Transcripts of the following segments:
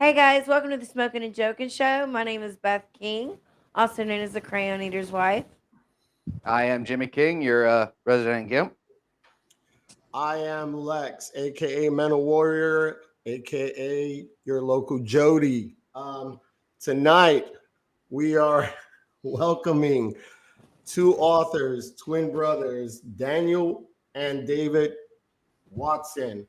Hey guys, welcome to the Smokin and Jokin show. My name is Beth King, also known as the Crayon Eater's wife. I am Jimmy King, your resident gimp. I am Lex, aka Mental Warrior, aka your local Jody. Tonight we are welcoming two authors, twin brothers, Daniel and David Watson,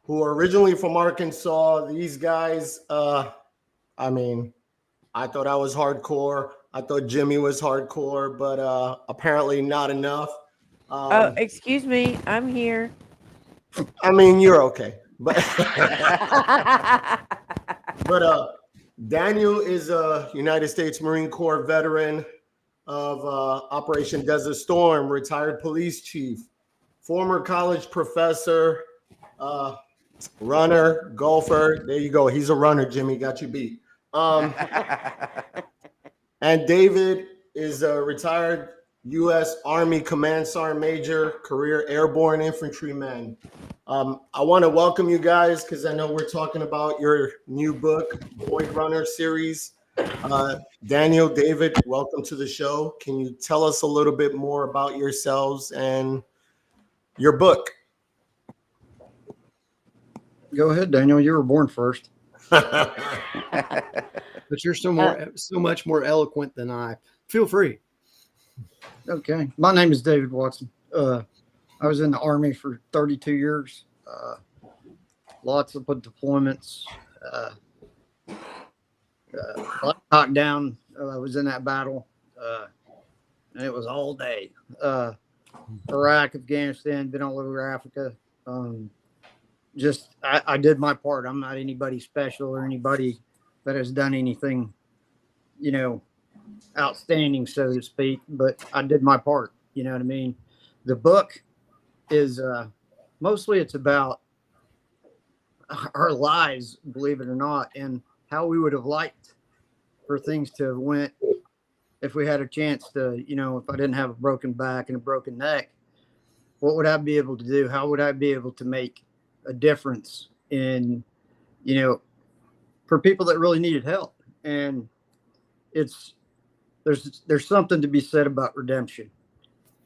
who are originally from Arkansas. These guys, I thought I was hardcore. I thought Jimmy was hardcore, but apparently not enough. Excuse me, I'm here. You're okay, but but Daniel is a United States Marine Corps veteran of Operation Desert Storm, retired police chief, former college professor, runner, golfer. There you go. He's a runner. Jimmy got you beat. And David is a retired U.S. Army Command Sergeant Major, career airborne infantryman. I want to welcome you guys because I know we're talking about your new book, VOIDRUNNER series. Daniel, David, welcome to the show. Can you tell us a little bit more about yourselves and your book? Go ahead, Daniel. You were born first. But you're so much more eloquent than I. Feel free. Okay. My name is David Watson. I was in the Army for 32 years. Lots of deployments. Knocked down. I was in that battle. And it was all day. Iraq, Afghanistan, been all over Africa. I did my part. I'm not anybody special or anybody that has done anything, outstanding, so to speak, but I did my part. You know what I mean? The book is mostly it's about our lives, believe it or not, and how we would have liked for things to have went if we had a chance to, if I didn't have a broken back and a broken neck, what would I be able to do? How would I be able to make a difference in, for people that really needed help? And there's something to be said about redemption,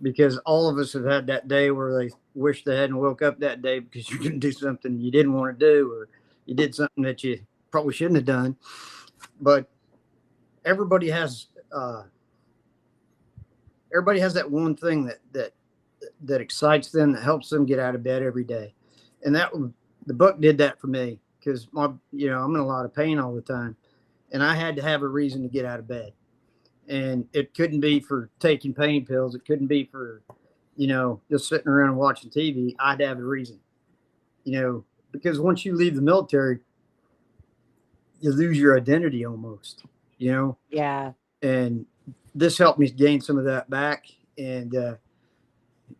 because all of us have had that day where they wish they hadn't woke up that day because you're going to do something you didn't want to do, or you did something that you probably shouldn't have done. But everybody has that one thing that excites them, that helps them get out of bed every day. And the book did that for me, because I'm in a lot of pain all the time, and I had to have a reason to get out of bed. And it couldn't be for taking pain pills. It couldn't be for, just sitting around and watching TV. I had to have a reason, because once you leave the military, you lose your identity almost, Yeah. And this helped me gain some of that back. And,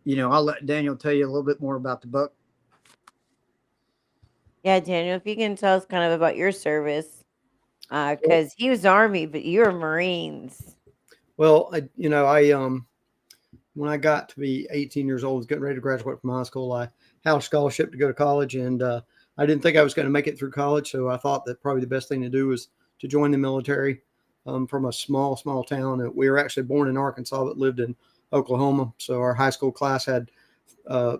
I'll let Daniel tell you a little bit more about the book. Yeah, Daniel, if you can tell us kind of about your service, because he was Army, but you were Marines. Well, when I got to be 18 years old, was getting ready to graduate from high school, I had a scholarship to go to college, and I didn't think I was going to make it through college. So I thought that probably the best thing to do was to join the military. From a small town. We were actually born in Arkansas, but lived in Oklahoma. So our high school class had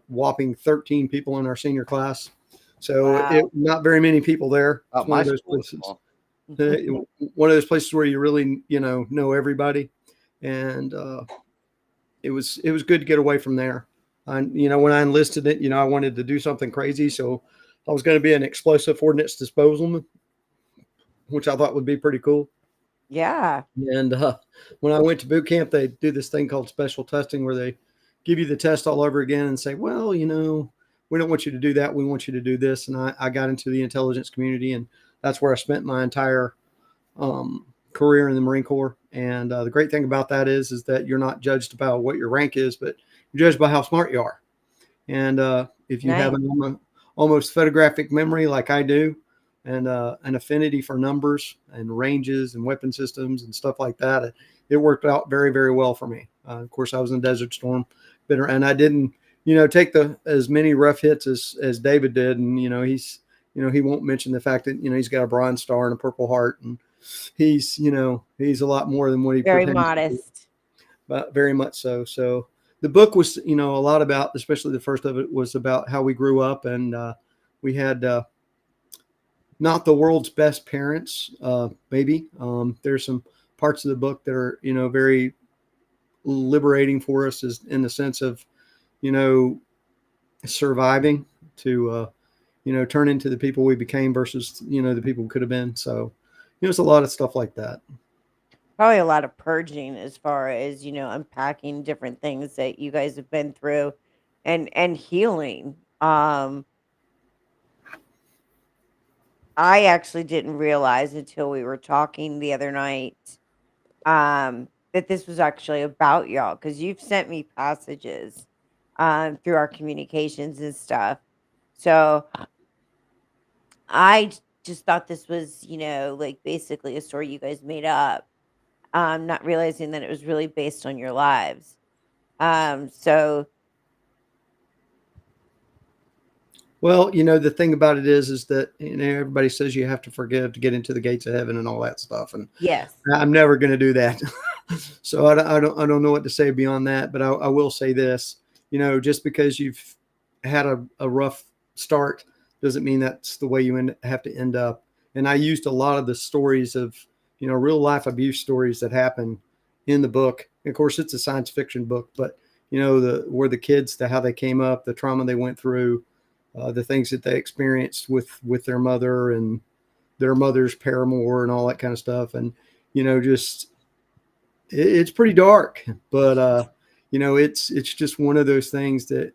whopping 13 people in our senior class. So Wow. not very many people there. My school is One of those places where you really, know everybody. And it was good to get away from there. When I enlisted it, I wanted to do something crazy. So I was going to be an explosive ordnance disposalman, which I thought would be pretty cool. Yeah. And when I went to boot camp, they do this thing called special testing, where they give you the test all over again and say, well, we don't want you to do that. We want you to do this. And I got into the intelligence community, and that's where I spent my entire career in the Marine Corps. And the great thing about that is that you're not judged by what your rank is, but you're judged by how smart you are. And if you have an almost photographic memory like I do, and an affinity for numbers and ranges and weapon systems and stuff like that, it worked out very, very well for me. Of course, I was in Desert Storm, and I didn't, take as many rough hits as David did. And, he won't mention the fact that, he's got a Bronze Star and a Purple Heart, and he's a lot more than what he Very pretends to be, modest. but very much so. So the book was, a lot about, especially the first of it was about how we grew up, and we had not the world's best parents, maybe. There's some parts of the book that are, very liberating for us, is in the sense of, surviving to, turn into the people we became versus, the people we could have been. So, it's a lot of stuff like that. Probably a lot of purging as far as, unpacking different things that you guys have been through and healing. I actually didn't realize until we were talking the other night that this was actually about y'all, because you've sent me passages through our communications and stuff. So just thought this was, like basically a story you guys made up, not realizing that it was really based on your lives. So Well, the thing about it is that, everybody says you have to forgive to get into the gates of heaven and all that stuff. And yes, I'm never going to do that. So I don't know what to say beyond that, but I will say this, just because you've had a rough start doesn't mean that's the way you have to end up. And I used a lot of the stories of, real life abuse stories that happen in the book. Of course, it's a science fiction book, but where the kids, how they came up, the trauma they went through, the things that they experienced with their mother and their mother's paramour and all that kind of stuff. And, just, it's pretty dark, but, it's just one of those things that,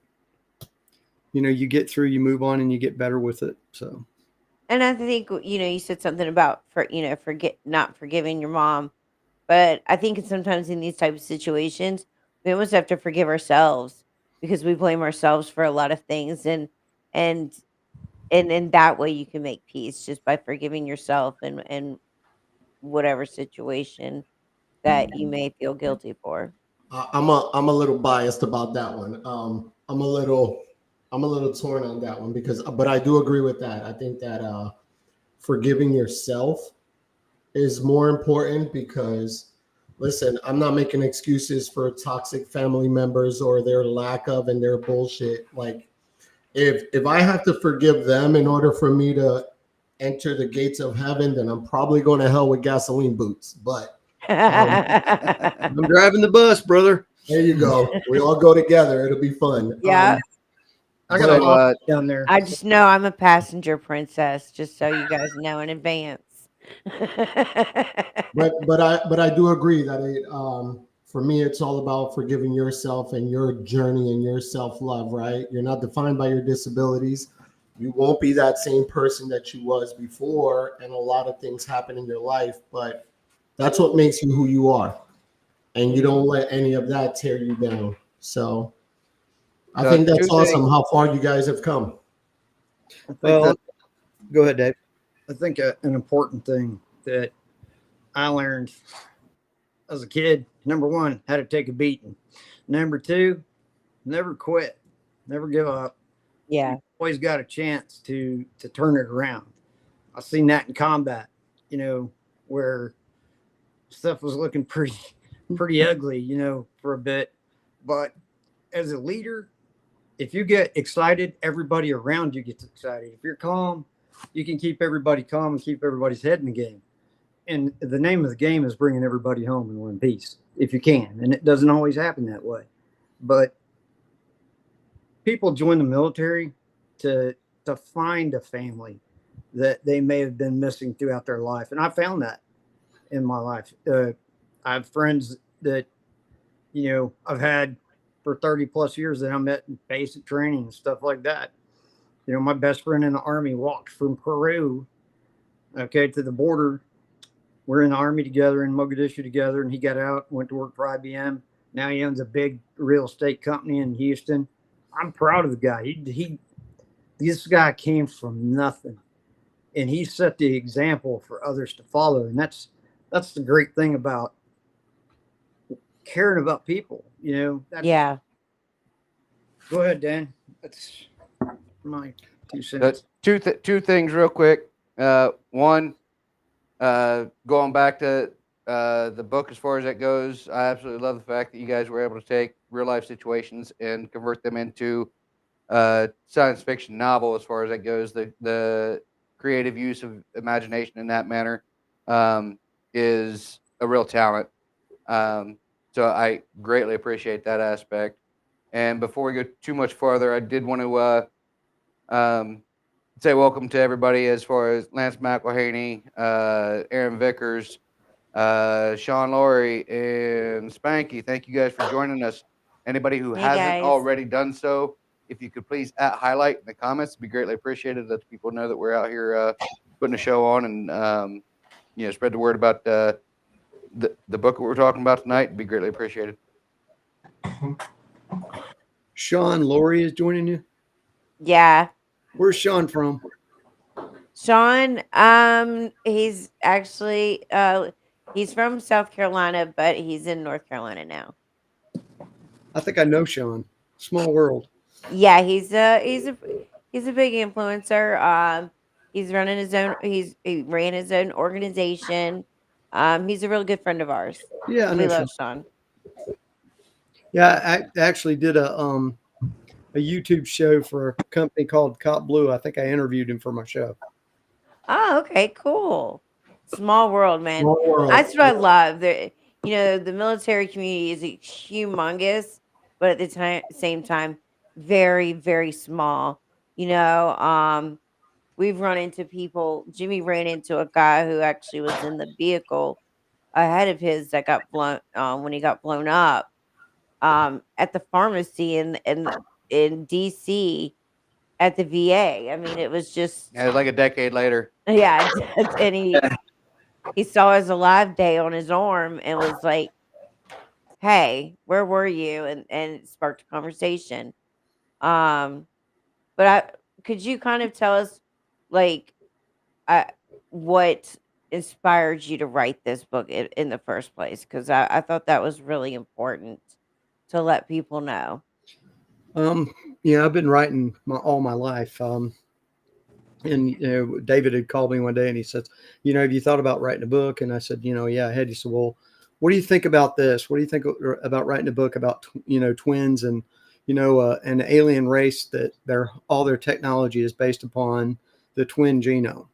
you get through, you move on, and you get better with it. So. and I think you said something about forget not forgiving your mom, but I think sometimes in these types of situations we almost have to forgive ourselves because we blame ourselves for a lot of things, and and in that way you can make peace just by forgiving yourself and whatever situation that you may feel guilty for. I'm a little biased about that one. I'm a little torn on that one but I do agree with that. I think that forgiving yourself is more important because, listen, I'm not making excuses for toxic family members or their lack of and their bullshit. Like, if I have to forgive them in order for me to enter the gates of heaven, then I'm probably going to hell with gasoline boots. But I'm driving the bus, brother. there you go. We all go together. It'll be fun. Yeah. I got a lot down there. I just know I'm a passenger princess, just so you guys know in advance. But I do agree that for me it's all about forgiving yourself and your journey and your self-love, right? You're not defined by your disabilities. You won't be that same person that you was before, and a lot of things happen in your life, but that's what makes you who you are. And you don't let any of that tear you down. So I think that's awesome how far you guys have come. Well, go ahead, Dave. I think an important thing that I learned as a kid, number one, how to take a beating. Number two, never quit, never give up. Yeah. You always got a chance to turn it around. I've seen that in combat, where stuff was looking pretty ugly, for a bit. But as a leader, if you get excited, everybody around you gets excited. If you're calm, you can keep everybody calm and keep everybody's head in the game. And the name of the game is bringing everybody home in one piece, if you can. And it doesn't always happen that way. But people join the military to find a family that they may have been missing throughout their life. And I found that in my life. I have friends that, I've had for 30 plus years that I met in basic training and stuff like that. My best friend in the Army walked from Peru, to the border. We're in the Army together, in Mogadishu together, and he got out, went to work for IBM. Now he owns a big real estate company in Houston. I'm proud of the guy. This guy came from nothing, and he set the example for others to follow. And that's the great thing about caring about people. Yeah. Go ahead, Dan. That's my 2 cents. Two things real quick. One, going back to the book as far as that goes, I absolutely love the fact that you guys were able to take real life situations and convert them into science fiction novel as far as that goes. The creative use of imagination in that manner is a real talent. So I greatly appreciate that aspect. And before we go too much farther, I did want to say welcome to everybody as far as Lance McElhaney, Aaron Vickers, Sean Laurie, and Spanky. Thank you guys for joining us. Anybody who Hey, hasn't guys. already done so, if you could please highlight in the comments, it'd be greatly appreciated. Let people know that we're out here putting a show on, and spread the word about the book that we're talking about tonight. It'd be greatly appreciated. Sean Laurie is joining you. Yeah. Where's Sean from? Sean, he's actually he's from South Carolina, but he's in North Carolina now. I think I know Sean. Small world. Yeah, he's a big influencer. He's running his own. He ran his own organization. He's a real good friend of ours. Yeah, I know We Sean. love Sean. Yeah, I actually did a YouTube show for a company called Cop Blue. I think I interviewed him for my show. Oh, okay, cool. Small world, man. Small world. That's what I love. The military community is humongous, but at the same time, very, very small. We've run into people. Jimmy ran into a guy who actually was in the vehicle ahead of his that got blown when he got blown up at the pharmacy in DC at the VA. I mean, it was just Yeah, like a decade later. yeah, and he saw his alive day on his arm and was like, "Hey, where were you?" And it sparked a conversation. Um, but could you kind of tell us, like, uh, what inspired you to write this book in the first place? Because I thought that was really important to let people know. Yeah, I've been writing all my life. And David had called me one day and he said, have you thought about writing a book? And I said, yeah, I had. He said, well, what do you think about this? What do you think about writing a book about, twins and, an alien race that all their technology is based upon the twin genome,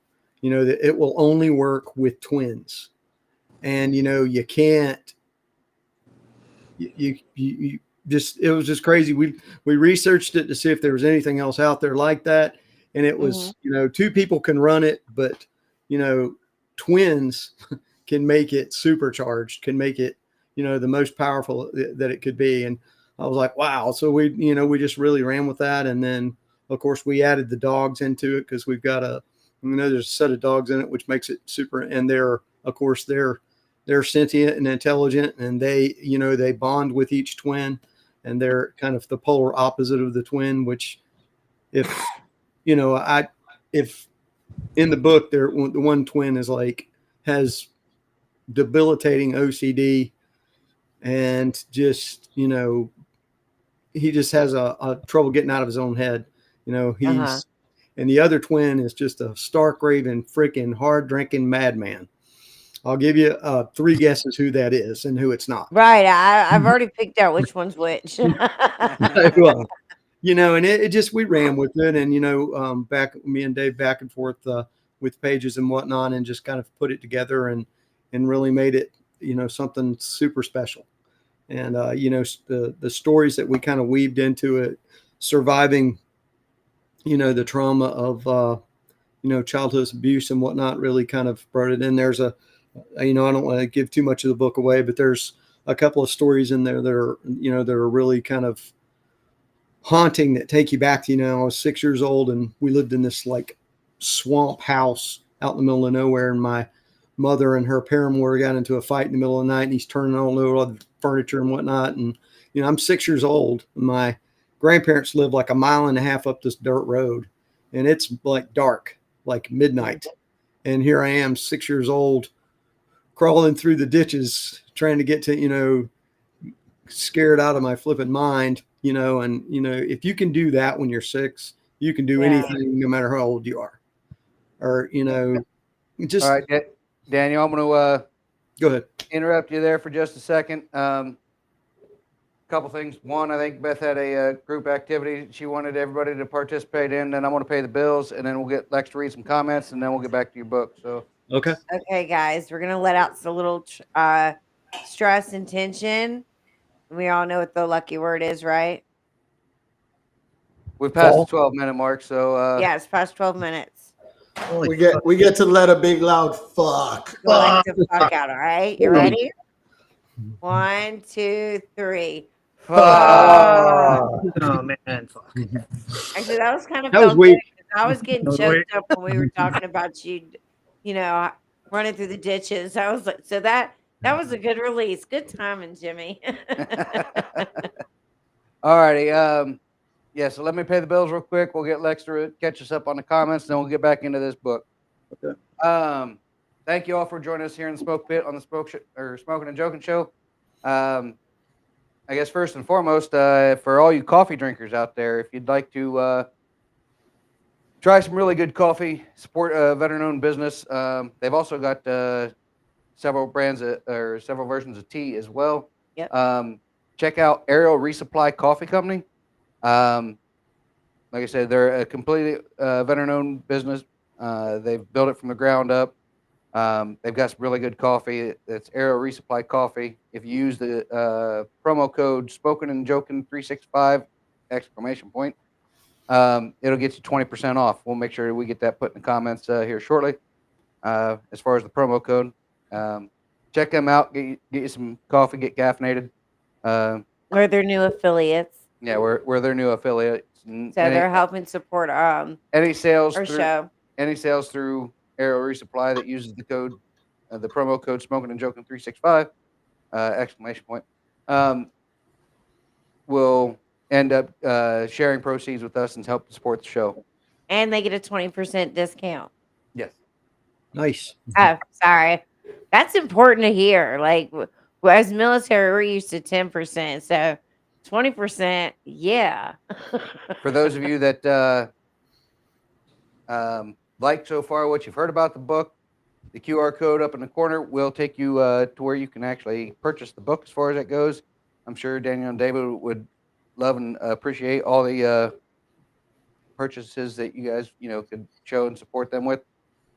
that it will only work with twins. And, you can't, you just, it was just crazy. We researched it to see if there was anything else out there like that. And it was, two people can run it, but, twins can make it supercharged, can make it, the most powerful that it could be. And I was like, wow. So we just really ran with that. And then of course we added the dogs into it because we've got there's a set of dogs in it, which makes it super. And they're sentient and intelligent, and they bond with each twin, and they're kind of the polar opposite of the twin, which if in the book the one twin is has debilitating OCD and just, he just has a trouble getting out of his own head. And the other twin is just a stark raving, freaking hard drinking madman. I'll give you 3 guesses who that is and who it's not. Right. I've already picked out which one's which. Well, and it just, we ran with it, and, me and Dave back and forth with pages and whatnot, and just kind of put it together and really made it, something super special. And, the stories that we kind of weaved into it, surviving, the trauma of, childhood abuse and whatnot, really kind of brought it in. There's I don't want to give too much of the book away, but there's a couple of stories in there that are, that are really kind of haunting, that take you back to, I was 6 years old and we lived in this swamp house out in the middle of nowhere. And my mother and her paramour got into a fight in the middle of the night, and he's turning all over the furniture and whatnot. And, I'm 6 years old. My grandparents live like a mile and a half up this dirt road, and it's dark, like midnight. And here I am, 6 years old, crawling through the ditches, trying to get to, scared out of my flipping mind, and, if you can do that when you're 6, You can do Yeah. anything, no matter how old you are, or just All right, Daniel, I'm going to go ahead. interrupt you there for just a second. Couple things. One, I think Beth had a group activity she wanted everybody to participate in. Then I'm going to pay the bills, and then we'll get Lex to read some comments, and then we'll get back to your book. So, Okay. Okay, guys, we're gonna let out a little stress and tension. We all know what the lucky word is, right? we've passed the Fall. 12-minute mark. So, Yeah, it's past 12 minutes. Holy We get to let a big loud fuck. Go like the fuck out, all right? You Holy- ready? 1, 2, 3. fuck. Oh man, fuck. Actually, that was kind of That was felt good weak. 'cause I was getting That was choked weak. up when we were talking about you know, running through the ditches. I was like, so that was a good release. Good timing, Jimmy. All righty. Yeah, so let me pay the bills real quick. We'll get Lex to catch us up on the comments, then we'll get back into this book. Okay. Thank you all for joining us here in the Smoke Pit on the Smoking and Joking show. I guess first and foremost, for all you coffee drinkers out there, if you'd like to try some really good coffee, support a veteran-owned business. They've also got several brands or several versions of tea as well. Yep. Check out Aerial Resupply Coffee Company. Like I said, they're a completely veteran-owned business. They've built it from the ground up. They've got some really good coffee. It's Aerial Resupply Coffee. If you use the promo code Smokin Jokin 365 ! It'll get you 20% off. We'll make sure we get that put in the comments here shortly. As far as the promo code, check them out. Get you some coffee. Get caffeinated. Or their new affiliates. Yeah, we're their new affiliate. So they're helping support any sales our through show. any sales through Aerial Resupply that uses the code, the promo code Smokin Jokin 365 ! Will end up sharing proceeds with us and help to support the show. And they get a 20% discount. Yes. Nice. Oh, sorry. That's important to hear. Like, as military, we're used to 10%. So 20%, yeah. For those of you that like so far what you've heard about the book, the QR code up in the corner will take you to where you can actually purchase the book as far as that goes. I'm sure Daniel and David would love and appreciate all the purchases that you guys, could show and support them with.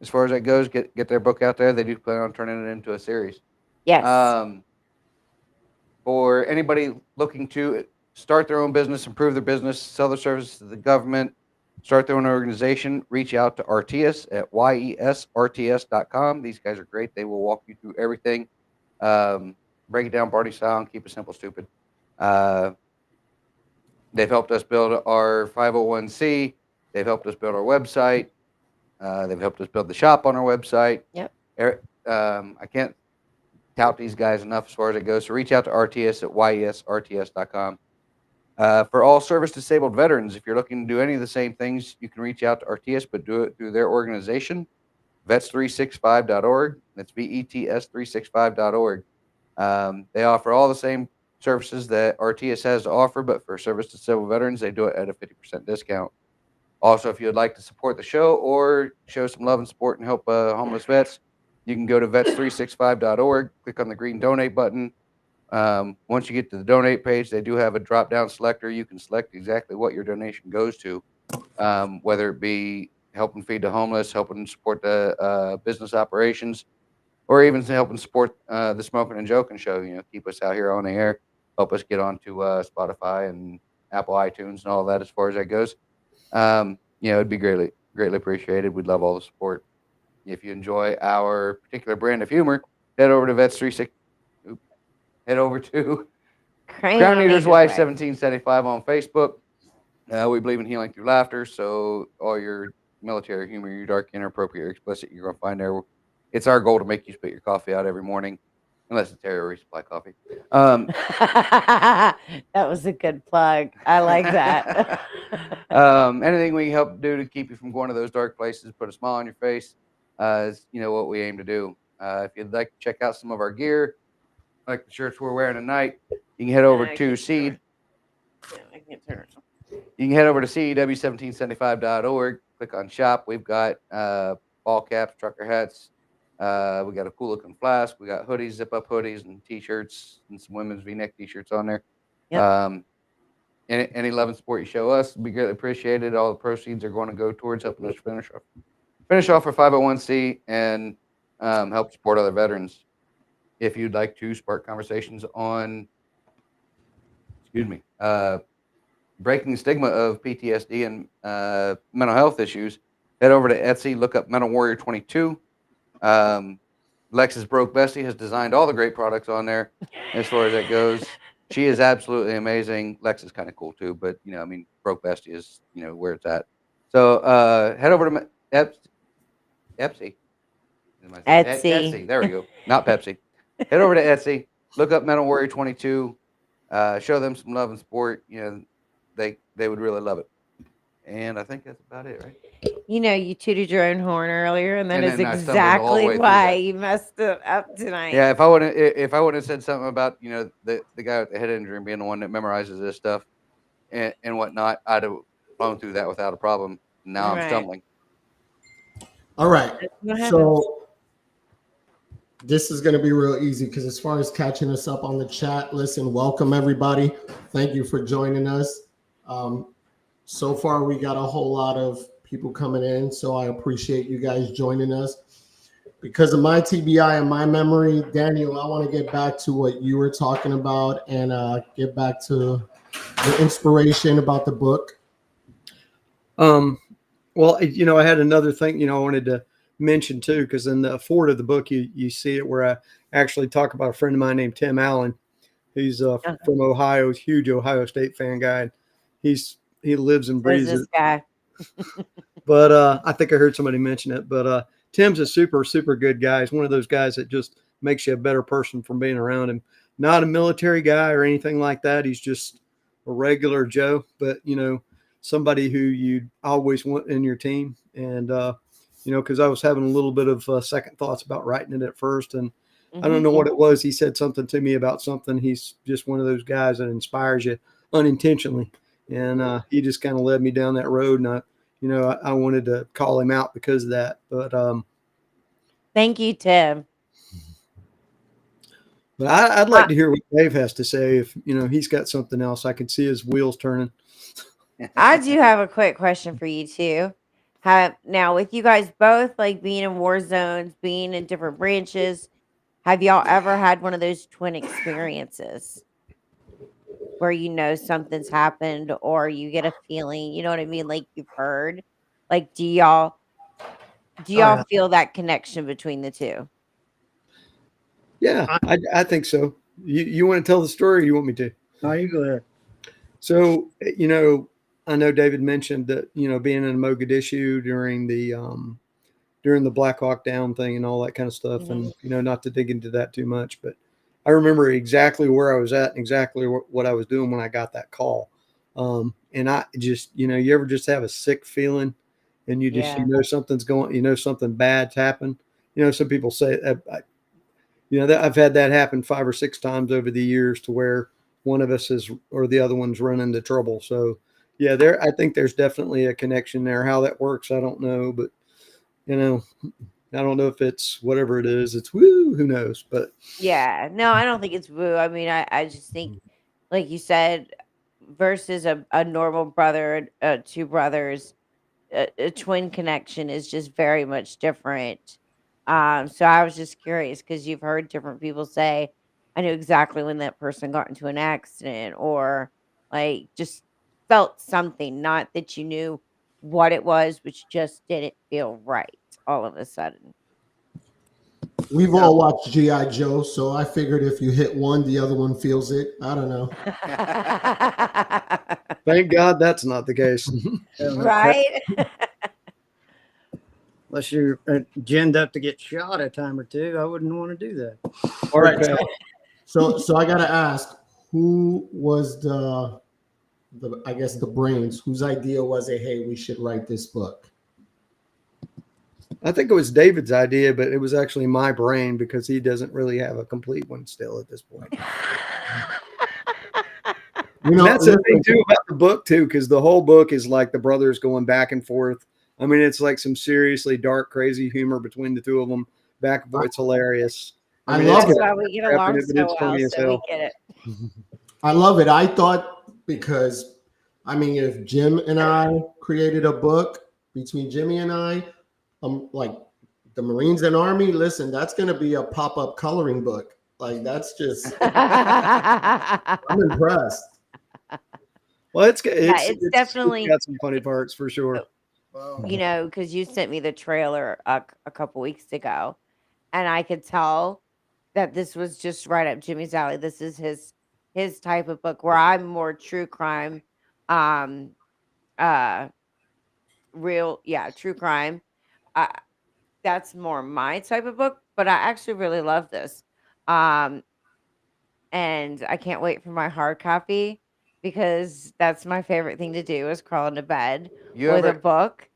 As far as that goes, get their book out there. They do plan on turning it into a series. Yes. For anybody looking to start their own business, improve their business, sell their services to the government, start their own organization, reach out to RTS at yesrts.com. These guys are great. They will walk you through everything. Break it down party style and keep it simple, stupid. They've helped us build our 501c. They've helped us build our website. They've helped us build the shop on our website. Yep. I can't tout these guys enough as far as it goes. So reach out to RTS at yesrts.com. For all service-disabled veterans, if you're looking to do any of the same things, you can reach out to RTS, but do it through their organization, vets365.org. That's VETS365.org. They offer all the same services that RTS has to offer, but for service-disabled veterans, they do it at a 50% discount. Also, if you would like to support the show or show some love and support and help homeless vets, you can go to vets365.org, click on the green donate button. Once you get to the donate page, they do have a drop-down selector. You can select exactly what your donation goes to, whether it be helping feed the homeless, helping support the business operations, or even helping support the Smokin and Jokin show. Keep us out here on the air, help us get onto Spotify and Apple iTunes and all that as far as that goes. It'd be greatly appreciated. We'd love all the support. If you enjoy our particular brand of humor, head over to head over to Crown Eater's Wife 1775 on Facebook. We believe in healing through laughter, so all your military humor, your dark, inappropriate, or explicit, you're going to find there. It's our goal to make you spit your coffee out every morning, unless it's Aerial Resupply Coffee. That was a good plug. I like that. Anything we can help do to keep you from going to those dark places, put a smile on your face, is what we aim to do. If you'd like to check out some of our gear, like the shirts we're wearing tonight, you can head over to Seed. I can't turn it. You can head over to CEW1775.org, click on shop. We've got ball caps, trucker hats. We got a cool looking flask. We got hoodies, zip up hoodies, and t-shirts, and some women's V-neck t-shirts on there. Yep. Any love and support you show us will be greatly appreciated. All the proceeds are going to go towards helping us finish off our 501c and help support other veterans. If you'd like to spark conversations on, breaking the stigma of PTSD and mental health issues, head over to Etsy, look up Mental Warrior 22. Lex's Broke Bestie has designed all the great products on there as far as that goes. She is absolutely amazing. Lex is kind of cool too, but Broke Bestie is where it's at. So head over to Etsy. Etsy. There we go. Not Pepsi. Head over to Etsy. Look up Mental Warrior 22. Show them some love and support. They would really love it. And I think that's about it, right? You tooted your own horn earlier, and that And is then I stumbled all the way exactly through why that. you messed it up tonight. Yeah, if I wouldn't have said something about the guy with the head injury and being the one that memorizes this stuff and whatnot, I'd have flown through that without a problem. Now I'm Right. stumbling. All right. That's what happens. So this is going to be real easy because as far as catching us up on the chat, listen, welcome everybody. Thank you for joining us. So far, we got a whole lot of people coming in, so I appreciate you guys joining us. Because of my TBI and my memory, Daniel, I want to get back to what you were talking about and get back to the inspiration about the book. Well, I had another thing, I wanted to mention too, because in the forward of the book, you see it where I actually talk about a friend of mine named Tim Allen. He's from Ohio, huge Ohio State fan guy. He lives and breathes There's it. this guy. But I think I heard somebody mention it. But Tim's a super, super good guy. He's one of those guys that just makes you a better person from being around him. Not a military guy or anything like that. He's just a regular Joe, but somebody who you always want in your team. And because I was having a little bit of second thoughts about writing it at first, and I don't know what it was. He said something to me about something. He's just one of those guys that inspires you unintentionally. And he just kind of led me down that road. And I wanted to call him out because of that. But Thank you, Tim. But I'd like to hear what Dave has to say. If he's got something else, I can see his wheels turning. I do have a quick question for you too. Now with you guys both like being in war zones, being in different branches, have y'all ever had one of those twin experiences where something's happened or you get a feeling, you know what I mean, like you've heard? Like do y'all feel that connection between the two? Yeah, I think so. You want to tell the story or you want me to? No, you go ahead. So, I know David mentioned that, being in Mogadishu during the Black Hawk Down thing and all that kind of stuff. And, not to dig into that too much, but I remember exactly where I was at and exactly what I was doing when I got that call. And I just, you ever just have a sick feeling and you just, something's going, something bad's happened. Some people say, I've had that happen 5 or 6 times over the years to where one of us or the other one's run into trouble. So yeah, I think there's definitely a connection there. How that works, I don't know, but I don't know if it's whatever it is. It's woo, who knows? But Yeah, no, I don't think it's woo. I mean, I just think, like you said, versus a normal brother, two brothers, a twin connection is just very much different. So I was just curious because you've heard different people say, I knew exactly when that person got into an accident or like just felt something, not that you knew what it was, which just didn't feel right all of a sudden. We've all watched G.I. Joe, so I figured if you hit one, the other one feels it. I don't know. thank God that's not the case. Right? Unless you're ginned up to get shot a time or two, I wouldn't want to do that. All right. So I got to ask, who was the brains? Whose idea was it, hey, we should write this book? I think it was David's idea, but it was actually my brain because he doesn't really have a complete one still at this point. You know, That's the thing listen, too about the book too, because the whole book is like the brothers going back and forth. I mean, it's like some seriously dark, crazy humor between the two of them. Back and forth, it's hilarious. I mean, love it's That's it. got why we get crap in along it, but so it's well, funny as so we hell. get it. I love it. I thought because I mean, if Jim and I created a book between Jimmy and I, like the Marines and Army, listen, that's going to be a pop-up coloring book. Like that's just, I'm impressed. Well, Yeah, it's it's definitely, got some funny parts for sure. you know, because you sent me the trailer a couple weeks ago, and I could tell that this was just right up Jimmy's alley. This is his type of book where I'm more true crime, um, uh, true crime. Uh, that's more my type of book, but I actually really love this. Um, and I can't wait for my hard copy because that's my favorite thing to do is crawl into bed You with a ever book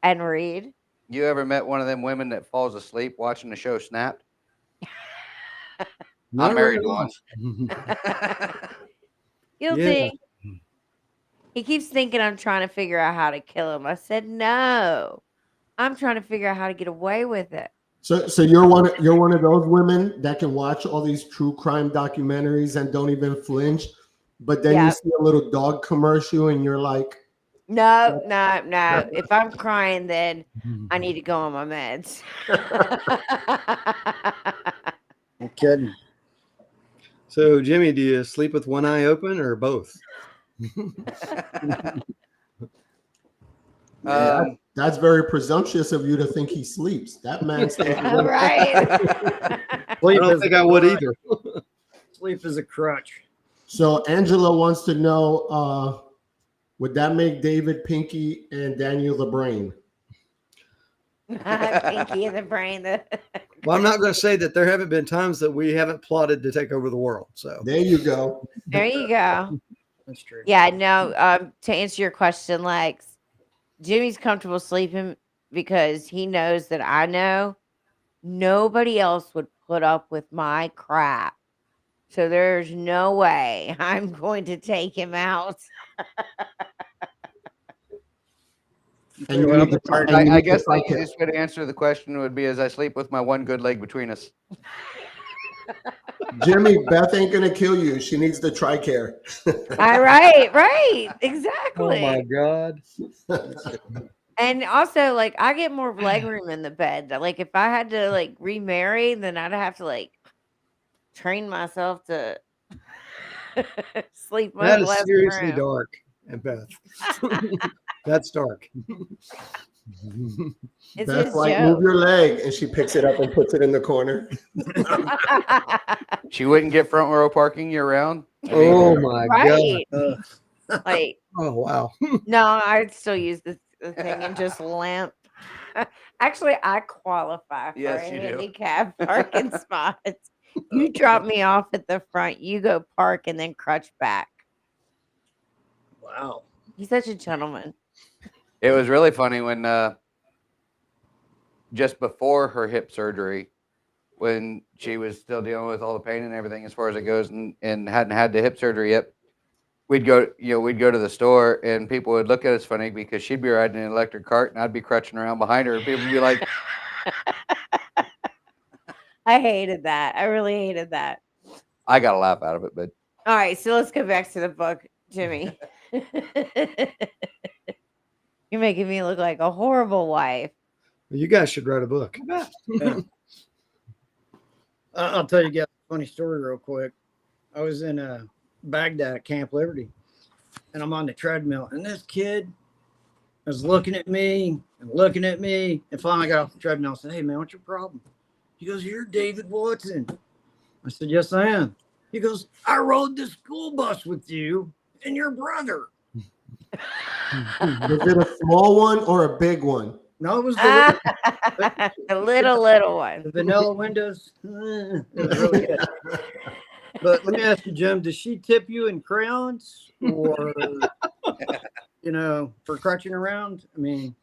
and read. you ever met one of them women that falls asleep watching the show Snapped? Not I married very one. often. You'll Yeah. think he keeps thinking I'm trying to figure out how to kill him. I said, no, I'm trying to figure out how to get away with it. So you're one of those women that can watch all these true crime documentaries and don't even flinch, but then you Yeah. see a little dog commercial and you're like, No, no, no. If I'm crying, then I need to go on my meds. No kidding. So, Jimmy, do you sleep with one eye open or both? that's very presumptuous of you to think he sleeps. That man sleeps. All right. I Sleep don't is think a I would crutch. either. Sleep is a crutch. So Angela wants to know, would that make David Pinky and Daniel the brain? Pinky in the brain. Well, I'm not going to say that there haven't been times that we haven't plotted to take over the world. So, There you go. There you go. That's true. Yeah, no, to answer your question, Lex, Jimmy's comfortable sleeping because he knows that I know nobody else would put up with my crap. So there's no way I'm going to take him out. And you Well, need to try- I'm and you I need to guess the try to- easiest way to answer the question would be as I sleep with my one good leg between us. Jimmy, Beth ain't gonna kill you. She needs the TRICARE. All right, right, oh exactly. my God. And also, like, I get more leg room in the bed. Like, if I had to like remarry, then I'd have to like train myself to sleep That with is less seriously room. dark, and Beth. That's dark. It's Beth, his like, move joke. your leg, and she picks it up and puts it in the corner. She wouldn't get front row parking year round. Oh my God. Right. Like, Oh, wow. no, I'd still use the thing and just limp. Actually, I qualify for Yes, a you do. handicap parking spot. You drop me off at the front, you go park and then crutch back. Wow. He's such a gentleman. It was really funny when just before her hip surgery, when she was still dealing with all the pain and everything as far as it goes, and hadn't had the hip surgery yet. We'd go to the store and people would look at us funny because she'd be riding an electric cart and I'd be crutching around behind her and people would be like, I hated that. I really hated that. I got a laugh out of it, but All right, so let's go back to the book, Jimmy. You're making me look like a horrible wife. You guys should write a book. I'll tell you guys a funny story real quick. I was in Baghdad at Camp Liberty, and I'm on the treadmill, and this kid was looking at me and looking at me, and finally I got off the treadmill and said, "Hey, man, what's your problem?" He goes, "You're David Watson." I said, "Yes, I am." He goes, "I rode the school bus with you and your brother." Was it a small one or a big one? No, it was The little one. the vanilla windows. It was really good. But let me ask you, Jim, does she tip you in crayons or, for crutching around? I mean,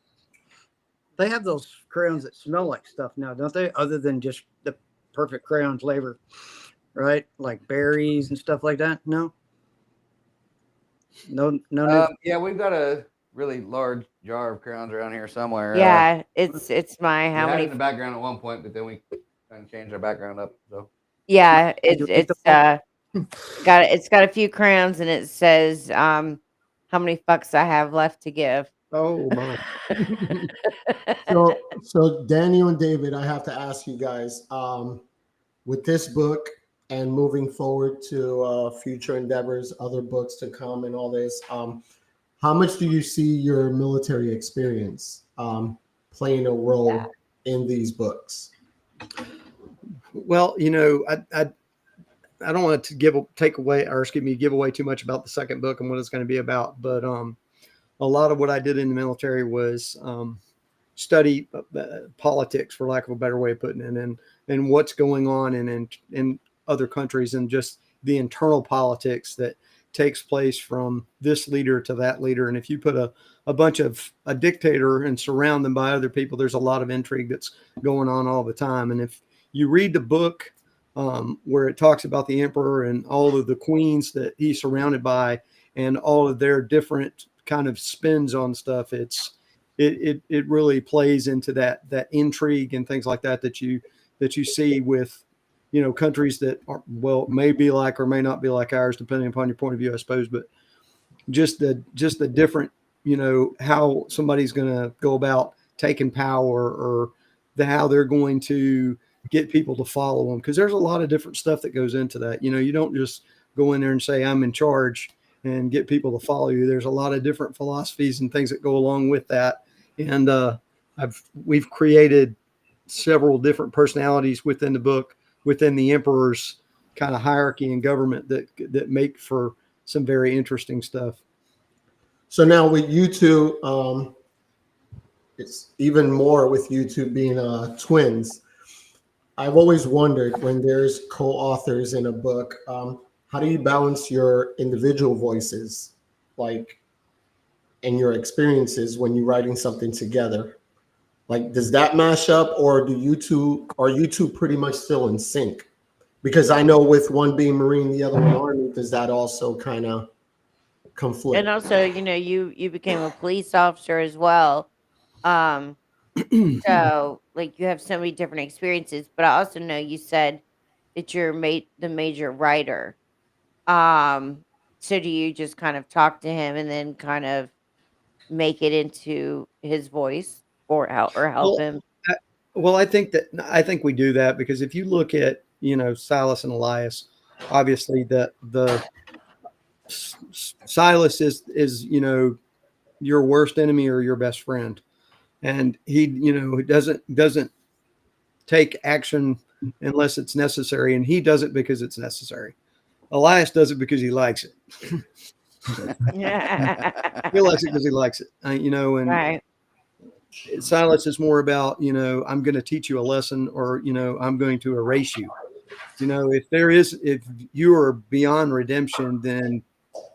they have those crayons that smell like stuff now, don't they? Other than just the perfect crayon flavor, right? Like berries and stuff like that. No? No, no new. Yeah, we've got a really large jar of crowns around here somewhere. Yeah, it's my We how had it many? in the background at one point, but then we kind of changed our background up. So Yeah, delete them all. it's got a few crowns and it says how many fucks I have left to give. Oh my. So Daniel and David, I have to ask you guys, with this book and moving forward to future endeavors, other books to come, and all this, how much do you see your military experience playing a role in these books? Well, I don't want to give away too much about the second book and what it's going to be about, but a lot of what I did in the military was study politics, for lack of a better way of putting it, and what's going on in other countries, and just the internal politics that takes place from this leader to that leader. And if you put a dictator and surround them by other people, there's a lot of intrigue that's going on all the time. And if you read the book where it talks about the emperor and all of the queens that he's surrounded by and all of their different kind of spins on stuff, it really plays into that intrigue and things like that you see with countries that are, well, may be like or may not be like ours, depending upon your point of view, I suppose. But just the different, how somebody's going to go about taking power, or how they're going to get people to follow them, because there's a lot of different stuff that goes into that. You don't just go in there and say I'm in charge and get people to follow you. There's a lot of different philosophies and things that go along with that. And we've created several different personalities within the book, within the emperor's kind of hierarchy and government, that make for some very interesting stuff. So now with you two, it's even more with you two being twins. I've always wondered, when there's co-authors in a book, how do you balance your individual voices, like, and your experiences when you're writing something together? Like, does that mash up, or are you two pretty much still in sync? Because I know with one being Marine, the other one Army, does that also kind of conflict? And also, you became a police officer as well. Um, so like you have so many different experiences, but I also know you said that you're the major writer. So do you just kind of talk to him and then kind of make it into his voice, or help Well, him? Well, I think we do that, because if you look at Silas and Elias, obviously the Silas is your worst enemy or your best friend, and he doesn't take action unless it's necessary, and he does it because it's necessary. Elias does it because he likes it. He likes it because he likes it, and Right. Silas is more about, I'm going to teach you a lesson, or, I'm going to erase you. If you are beyond redemption, then,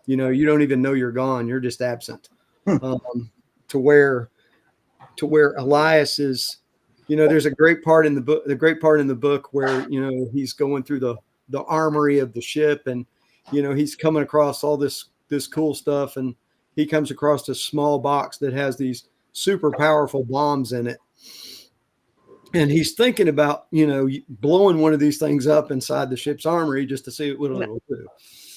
you don't even know you're gone. You're just absent. To where Elias is, there's a great part in the book where, he's going through the armory of the ship, and, he's coming across all this cool stuff, and he comes across this small box that has these super powerful bombs in it, and he's thinking about blowing one of these things up inside the ship's armory just to see what it'll do.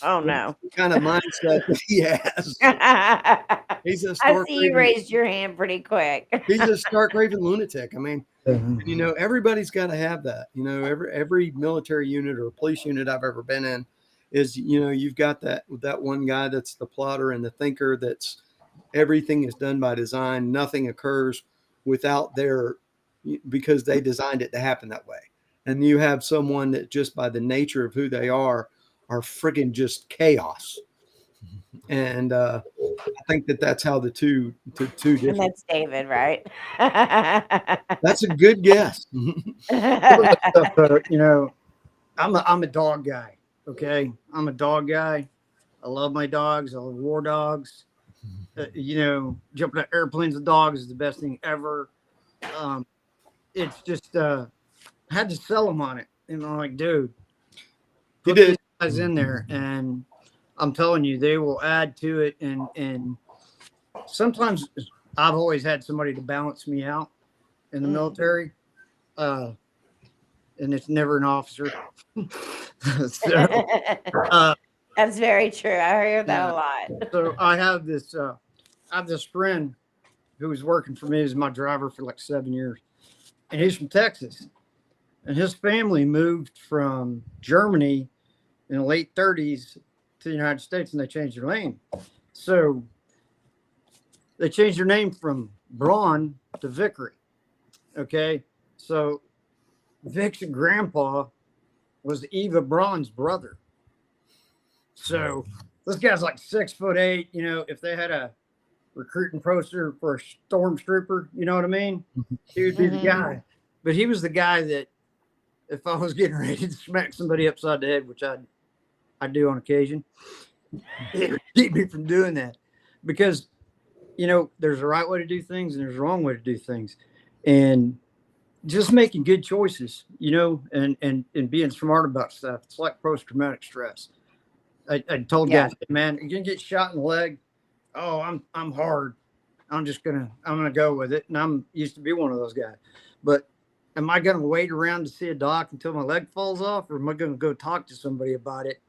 Oh no. The kind of mindset that he has. He's a I stark see you raised your hand pretty quick. he's a stark raving lunatic. I mean, everybody's got to have that. Every military unit or police unit I've ever been in is, you've got that one guy that's the plotter and the thinker, that's everything is done by design. Nothing occurs without because they designed it to happen that way. And you have someone that just by the nature of who they are friggin' just chaos. And I think that how the two And different. that's David, right? That's a good guess. I'm a dog guy. Okay, I'm a dog guy. I love my dogs. I love war dogs. Jumping out airplanes with dogs is the best thing ever. It's just I had to sell them on it. Like, dude, You put did. these guys in there, and I'm telling you, they will add to it. And sometimes I've always had somebody to balance me out in the military. And it's never an officer. So, That's very true. I hear that yeah. a lot. So I have this friend who was working for me as my driver for like 7 years, and he's from Texas, and his family moved from Germany in the late 30s to the United States, and they changed their name. So they changed their name from Braun to Vickery. Okay, so Vic's grandpa was Eva Braun's brother. So this guy's like 6'8". You know, if they had a recruiting poster for a stormtrooper, you know what I mean? He would be the guy. But he was the guy that if I was getting ready to smack somebody upside the head, which I do on occasion, it would keep me from doing that. Because, you know, there's a right way to do things and there's a wrong way to do things. And just making good choices, you know, and being smart about stuff. It's like post-traumatic stress. I told guys, man, you're gonna get shot in the leg. Oh, I'm hard. I'm gonna go with it. And I'm used to be one of those guys. But am I gonna wait around to see a doc until my leg falls off, or am I gonna go talk to somebody about it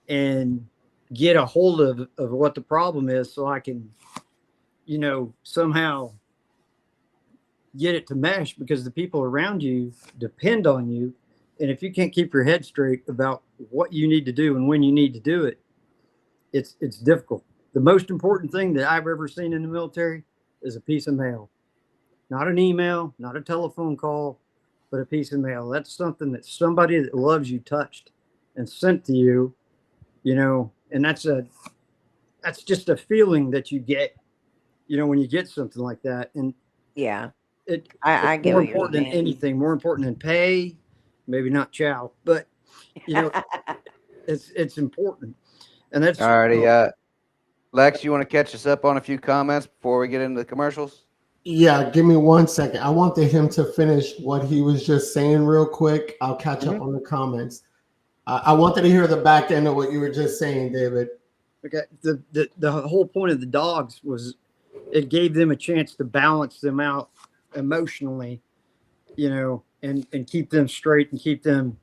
and get a hold of what the problem is so I can, you know, somehow get it to mesh, because the people around you depend on you. And if you can't keep your head straight about what you need to do and when you need to do it, it's difficult. The most important thing that I've ever seen in the military is a piece of mail. Not an email, not a telephone call, but a piece of mail. That's something that somebody that loves you touched and sent to you, you know, and that's just a feeling that you get, you know, when you get something like that. And Yeah. I get more what you're important than saying. anything, more important than pay, maybe not chow, but you know, it's important. And that's Alrighty, Lex, you want to catch us up on a few comments before we get into the commercials? Yeah, give me 1 second. I wanted him to finish what he was just saying real quick. I'll catch up on the comments. I wanted to hear the back end of what you were just saying, David. okay. The whole point of the dogs was it gave them a chance to balance them out emotionally, you know, and keep them straight and keep them,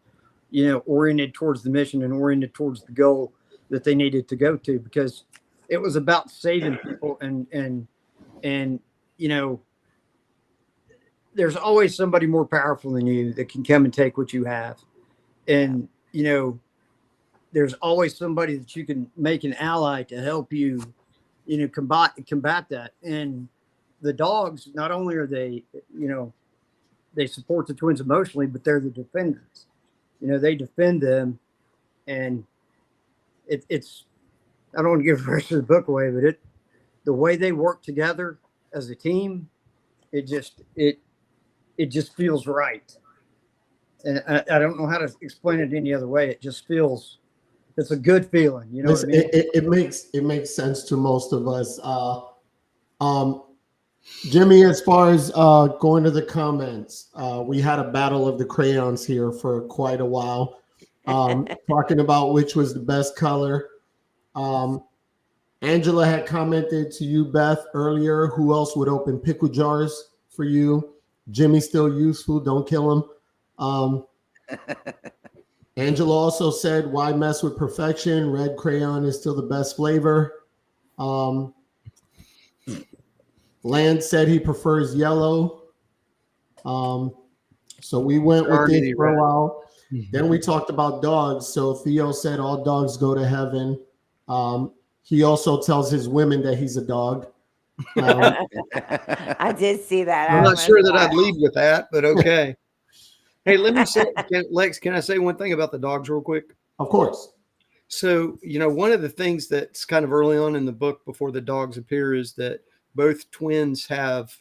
you know, oriented towards the mission and oriented towards the goal that they needed to go to, because it was about saving people. And you know, there's always somebody more powerful than you that can come and take what you have. And you know, there's always somebody that you can make an ally to help you, you know, combat that. And the dogs, not only are they, you know, they support the twins emotionally, but they're the defenders. You know, they defend them. And it's I don't want to give the rest of the book away, but the way they work together as a team, it just feels right. And I don't know how to explain it any other way. It just feels, it's a good feeling. You know what I mean? It makes sense to most of us. Jimmy, as far as going to the comments, we had a battle of the crayons here for quite a while, talking about which was the best color. Angela had commented to you, Beth, earlier, who else would open pickle jars for you? Jimmy's still useful. Don't kill him. Angela also said, why mess with perfection? Red crayon is still the best flavor. Lance said he prefers yellow. So we went with this for a while. Then we talked about dogs. So Theo said all dogs go to heaven. He also tells his women that he's a dog. I did see that. I'm not sure that I'd lead with that, but okay. Hey, let me say, Lex, can I say one thing about the dogs real quick? Of course. So, you know, one of the things that's kind of early on in the book before the dogs appear is that both twins have,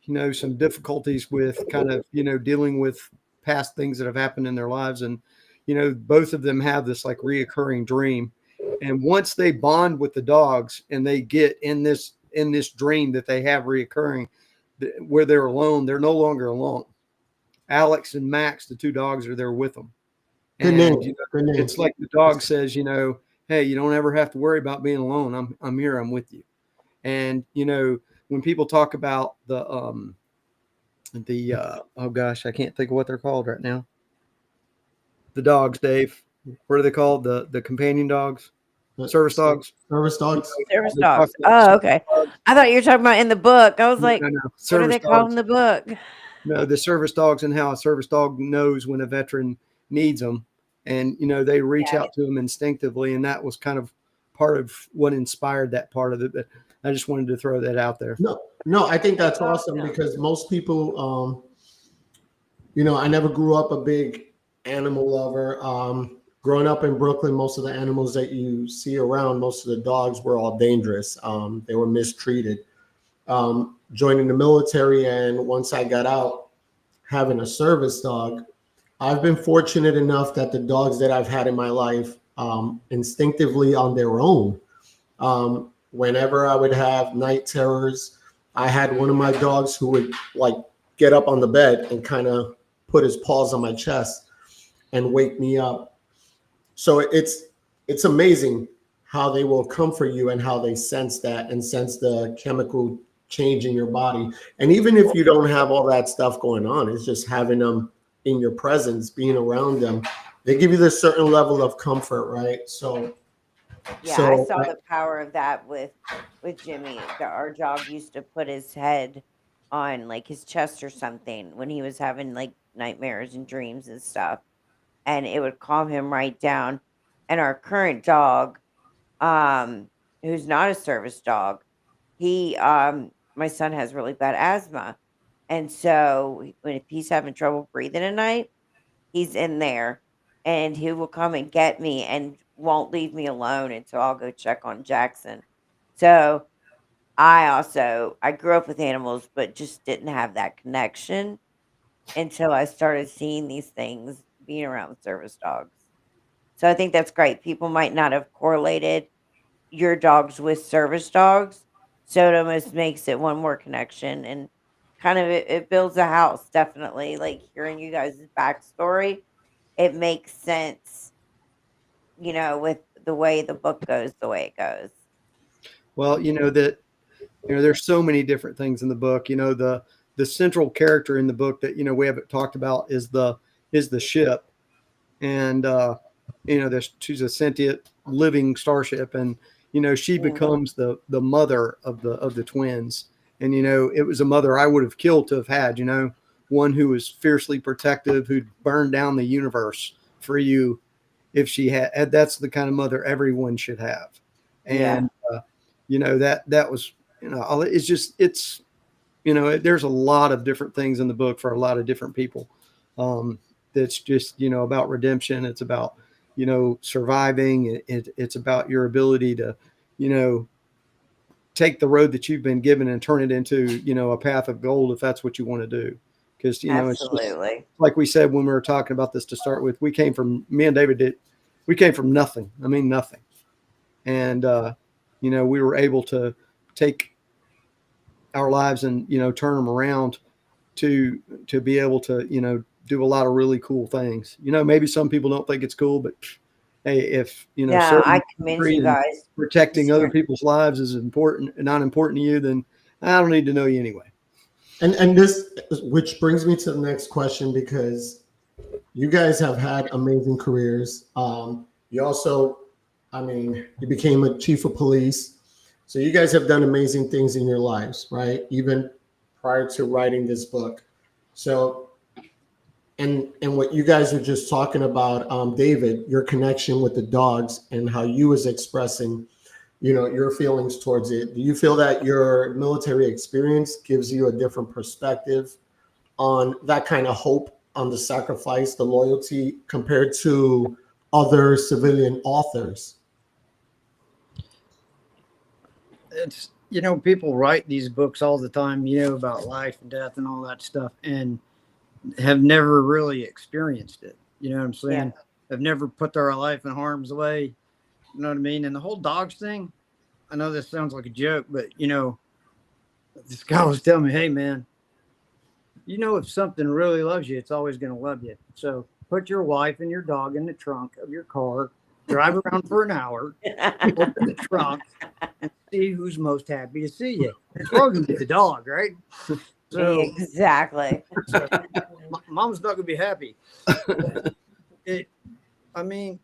you know, some difficulties with kind of, you know, dealing with past things that have happened in their lives. And, you know, both of them have this like reoccurring dream. And once they bond with the dogs and they get in this dream that they have reoccurring, where they're alone, they're no longer alone. Alex and Max, the two dogs, are there with them. Good And name. you know, Good name. it's like the dog says, you know, hey, you don't ever have to worry about being alone. I'm here. I'm with you. And when people talk about the oh gosh, I can't think of what they're called right now. The dogs, Dave. What are they called? The companion dogs, service dogs. Service dogs. Service They talk dogs. about Oh, okay. I thought you were talking about in the book. I was no, like, no, no, what do service they call in dogs. the book? No, the service dogs and how a service dog knows when a veteran needs them, and they reach Yeah. out to them instinctively, and that was kind of part of what inspired that part of it. But I just wanted to throw that out there. No, I think that's That's awesome awesome. because most people, I never grew up a big animal lover. Growing up in Brooklyn, most of the animals that you see around, most of the dogs were all dangerous. They were mistreated. Joining the military, and once I got out, having a service dog, I've been fortunate enough that the dogs that I've had in my life, instinctively on their own, whenever I would have night terrors, I had one of my dogs who would like get up on the bed and kind of put his paws on my chest and wake me up. So it's amazing how they will comfort you and how they sense that and sense the chemical change in your body. And even if you don't have all that stuff going on, it's just having them in your presence, being around them. They give you this certain level of comfort, right? Yeah, I So saw the power of that with Jimmy. Our dog used to put his head on like his chest or something when he was having like nightmares and dreams and stuff, and it would calm him right down. And our current dog, um, who's not a service dog, he my son has really bad asthma, and so when if he's having trouble breathing at night, he's in there, and he will come and get me and won't leave me alone until I'll go check on Jackson. So I grew up with animals, but just didn't have that connection until I started seeing these things being around service dogs. So I think that's great. People might not have correlated your dogs with service dogs, so it almost makes it one more connection and kind of it builds a house. Definitely, like hearing you guys' backstory, it makes sense, with the way the book goes the way it goes. Well, there's so many different things in the book. The central character in the book that we haven't talked about is the ship, and she's a sentient living starship, and she Mm. becomes the mother of the twins, and it was a mother I would have killed to have had, one who was fiercely protective, who'd burned down the universe for you if she had. That's the kind of mother everyone should have, Yeah, and that was it's just there's a lot of different things in the book for a lot of different people. That's just about redemption. It's about surviving. It's about your ability to take the road that you've been given and turn it into a path of gold if that's what you want to do. Because it's just absolutely. like we said when we were talking about this to start with. Me and David did. We came from nothing. I mean nothing, and we were able to take our lives and turn them around to be able to do a lot of really cool things. Maybe some people don't think it's cool, but hey, if Yeah, serving I the commend country you and guys. protecting other Ser- people's lives is important and not important to you, then I don't need to know you anyway. and this, which brings me to the next question, because you guys have had amazing careers. You also, I mean, you became a chief of police. So you guys have done amazing things in your lives, right? Even prior to writing this book. So, and what you guys were just talking about, David, your connection with the dogs and how you was expressing, your feelings towards it. Do you feel that your military experience gives you a different perspective on that kind of hope, on the sacrifice, the loyalty, compared to other civilian authors? It's people write these books all the time, about life and death and all that stuff, and have never really experienced it. You know what I'm yeah, saying? Have never put their life in harm's way. You know what I mean? And the whole dogs thing, I know this sounds like a joke, but this guy was telling me, hey man, if something really loves you, it's always going to love you. So put your wife and your dog in the trunk of your car drive around for an hour, open the trunk, and see who's most happy to see you. It's probably gonna be the dog, right? So, Exactly. so mom's not gonna be happy. It, I mean,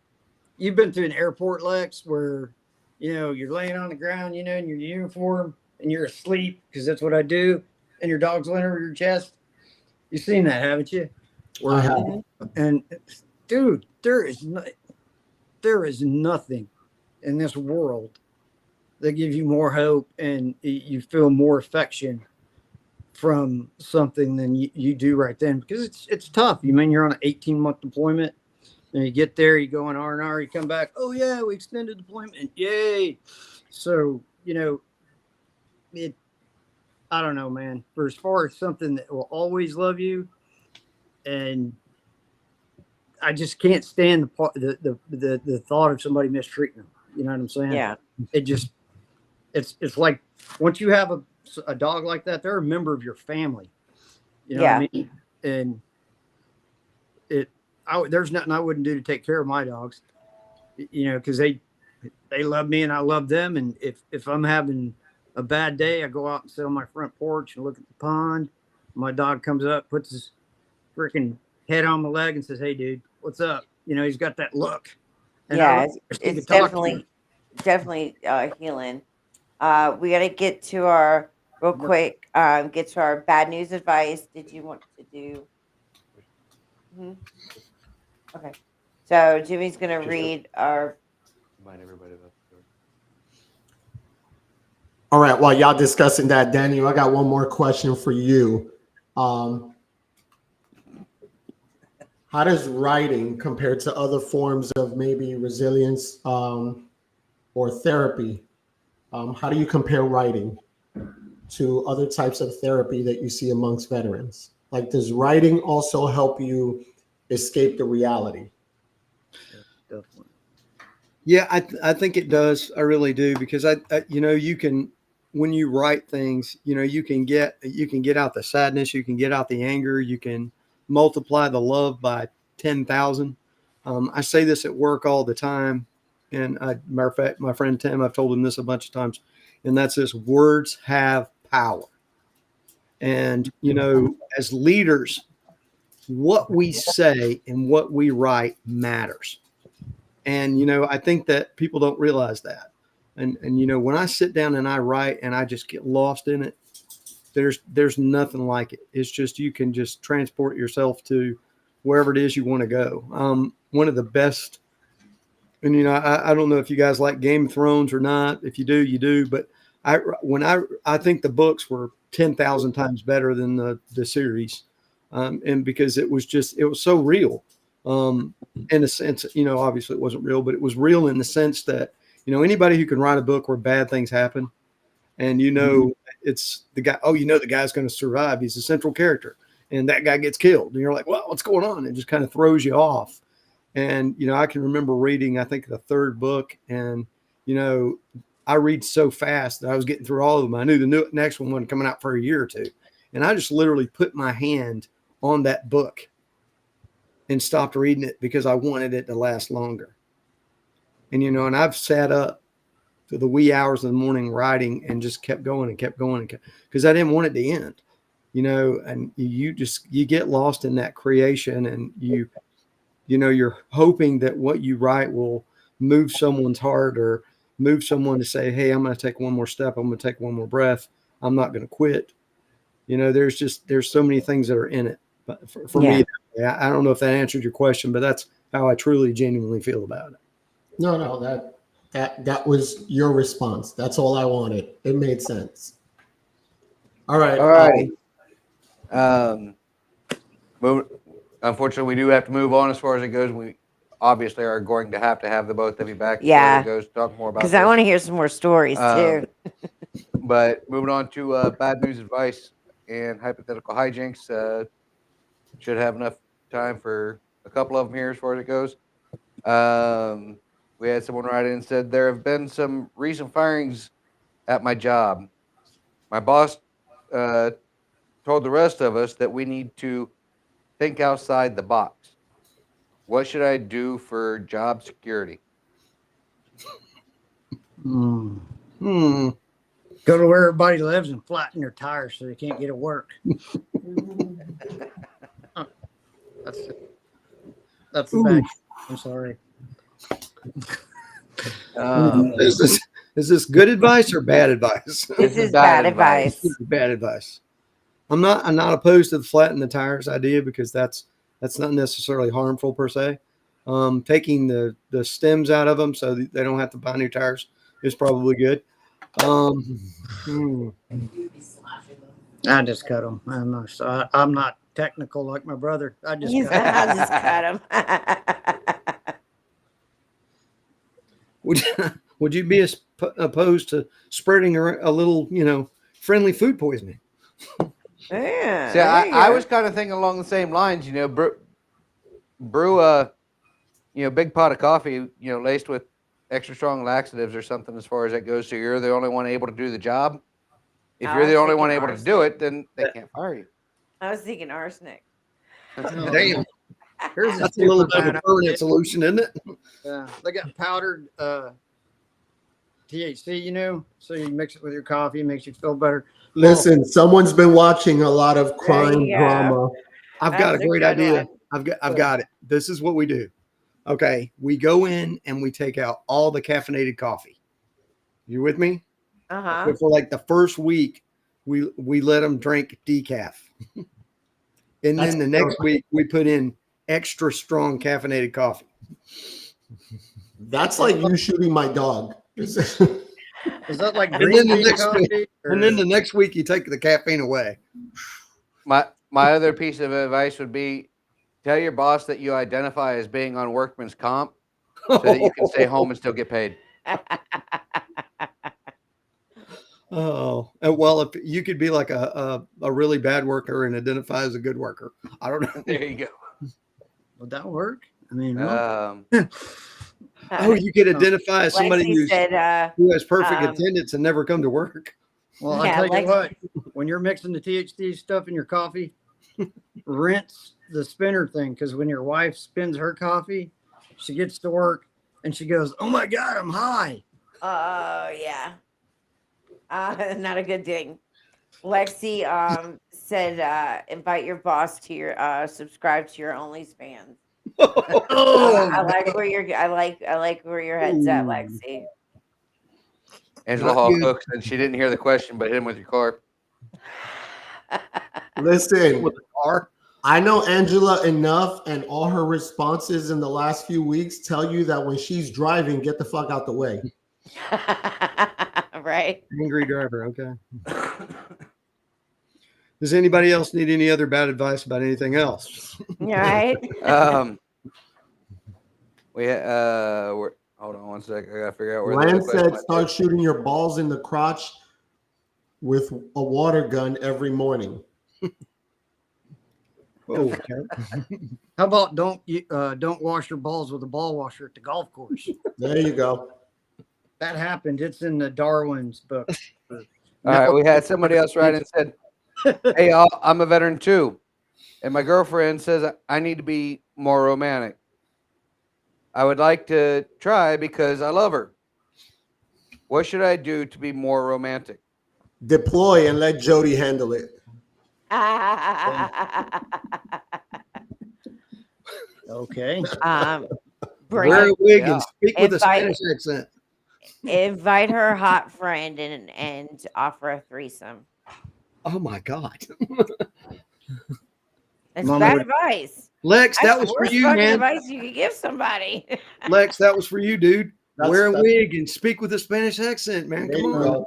you've been to an airport, Lex, where you're laying on the ground, in your uniform, and you're asleep because that's what I do, and your dog's laying over your chest. You've seen that, haven't you? I have. And dude, there is nothing in this world that gives you more hope and you feel more affection from something than you do right then, because it's tough. You mean you're on an 18-month deployment, and you get there, you go on R&R, you come back, oh yeah, we extended deployment, yay. So it, I don't know, man. For as far as something that will always love you, and I just can't stand the thought of somebody mistreating them. You know what I'm saying? Yeah. It just it's like once you have a dog like that, they're a member of your family. You know what I mean? And there's nothing I wouldn't do to take care of my dogs. Because they love me and I love them. And if I'm having a bad day, I go out and sit on my front porch and look at the pond. My dog comes up, puts his freaking head on my leg and says, "Hey, dude, what's up?" He's got that look. And Yeah, it's definitely healing. We got to get to our real quick. Get to our bad news advice. Did you want to do? Mhm. Okay, so Jimmy's gonna read our. Remind everybody about the story. All right. While y'all discussing that, Daniel, I got one more question for you. How does writing compare to other forms of maybe resilience or therapy? How do you compare writing to other types of therapy that you see amongst veterans? Like, does writing also help you escape the reality? Definitely. Yeah, I think it does. I really do, because I you can, when you write things, you can get out the sadness, you can get out the anger, you can multiply the love by 10,000. I say this at work all the time, and matter of fact, my friend Tim, I've told him this a bunch of times, and that's this: words have power. And as leaders, what we say and what we write matters. And I think that people don't realize that. And when I sit down and I write and I just get lost in it, there's nothing like it. It's just, you can just transport yourself to wherever it is you want to go. One of the best, and I don't know if you guys like Game of Thrones or not. If you do, you do. But I think the books were 10,000 times better than the series, and because it was so real. In a sense, obviously it wasn't real, but it was real in the sense that, anybody who can write a book where bad things happen, and it's the guy, the guy's going to survive. He's the central character, and that guy gets killed. And you're like, well, what's going on? It just kind of throws you off. And, I can remember reading, I think, the third book, and, I read so fast that I was getting through all of them. I knew the next one wasn't coming out for a year or two. And I just literally put my hand on that book and stopped reading it because I wanted it to last longer. And, and I've sat up to the wee hours of the morning writing and just kept going and kept going because I didn't want it to end, and you get lost in that creation, and you're hoping that what you write will move someone's heart or move someone to say, hey, I'm going to take one more step. I'm going to take one more breath. I'm not going to quit. There's so many things that are in it. But for me, I don't know if that answered your question, but that's how I truly, genuinely feel about it. No, that was your response. That's all I wanted. It made sense. All right. All righty. Unfortunately, we do have to move on as far as it goes. We obviously are going to have the both of you back as far as it goes to talk more about because this. I want to hear some more stories too. But moving on to bad news advice and hypothetical hijinks. Should have enough time for a couple of them here as far as it goes. We had someone write in and said, there have been some recent firings at my job. My boss told the rest of us that we need to think outside the box. What should I do for job security? Hmm. Hmm. Go to where everybody lives and flatten their tires so they can't get to work. That's the Ooh. bad. I'm sorry. Is this good advice or bad advice? This is bad advice. Bad advice. I'm not opposed to the flatten the tires idea because that's not necessarily harmful per se. Taking the stems out of them so that they don't have to buy new tires is probably good. Hmm. I just cut them. I'm not technical like my brother. I just He's cut 'em. I'll just cut him. Would you be opposed to spreading a little, friendly food poisoning? Yeah, See, there I, you I go. was kind of thinking along the same lines. Brew a big pot of coffee, laced with extra strong laxatives or something as far as that goes. So you're the only one able to do the job. If Oh, you're I the was only thinking one able to do it, then they can't fire you. I was thinking arsenic. Damn, Here's a that's a little super bit of bad a permanent idea. solution, isn't it? Yeah, they got powdered THC, so you mix it with your coffee, it makes you feel better. Listen, someone's been watching a lot of There crime you go. drama. I've got a That's a great good idea. one. I've got it. This is what we do. Okay, we go in and we take out all the caffeinated coffee. You with me? Uh-huh. So for like the first week, we let them drink decaf, and That's then the next week we put in extra strong caffeinated coffee. That's like you shooting my dog. Is that like And green then the tea next coffee? week, and then the next week you take the caffeine away. My other piece of advice would be tell your boss that you identify as being on workman's comp so that you can stay home and still get paid. Oh, well, if you could be like a really bad worker and identify as a good worker, I don't know. There you go. Would that work? I mean, really? Oh, you could identify as somebody Lexi said, who has perfect um, attendance and never come to work. Well, yeah, I tell you like- what, when you're mixing the THC stuff in your coffee, rinse the spinner thing, because when your wife spins her coffee, she gets to work and she goes, "Oh my God, I'm high." Oh, yeah. Not a good thing. Lexi said invite your boss to your subscribe to your OnlyFans. Oh, I like where you're I like where your head's at, Ooh. Lexi. Angela Not Hall good. Cook said she didn't hear the question, but hit him with your car. Listen, With a car. I know Angela enough, and all her responses in the last few weeks tell you that when she's driving, get the fuck out the way. Right? Angry driver. Okay. Does anybody else need any other bad advice about anything else? Right? Hold on one sec. I gotta figure out where the Lance question said, went. start shooting your balls in the crotch with a water gun every morning. Oh, okay. how about don't wash your balls with a ball washer at the golf course? There you go. That happened. It's in the Darwin's book. All right, we had somebody else write and said, "Hey, I'm a veteran too, and my girlfriend says I need to be more romantic. I would like to try because I love her. What should I do to be more romantic?" Deploy and let Jody handle it. Okay. Wear a wig Yeah. and speak with a Invite- Spanish accent. Invite her hot friend and offer a threesome. Oh my God. It's Mama bad would- advice. Lex, that That's was the for worst you, fucking man. advice you could give somebody. Lex, that was for you, dude. That's- Wear a that's- wig and speak with a Spanish accent, man. There Come you on. go.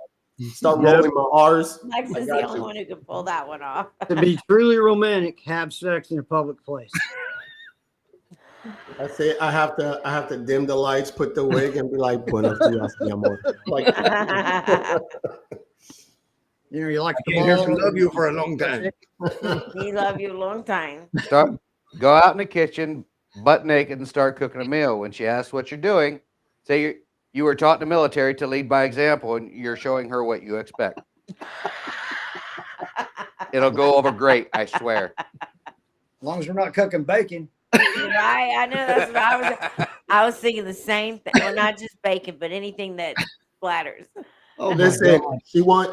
Start rolling my R's. Lex I is got the only you. one who can pull that one off. To be truly romantic, have sex in a public place. I say I have to dim the lights, put the wig, and be like, "Buenos dias, mi amor." Like, You like the Can't hear ball. some love you for a long time. He love you a long time. Go out in the kitchen, butt naked, and start cooking a meal. When she asks what you're doing, say you were taught in the military to lead by example, and you're showing her what you expect. It'll go over great, I swear. As long as we're not cooking bacon. Right? I know that's what I was thinking the same thing. Well, not just bacon, but anything that splatters. Oh my Listen, God.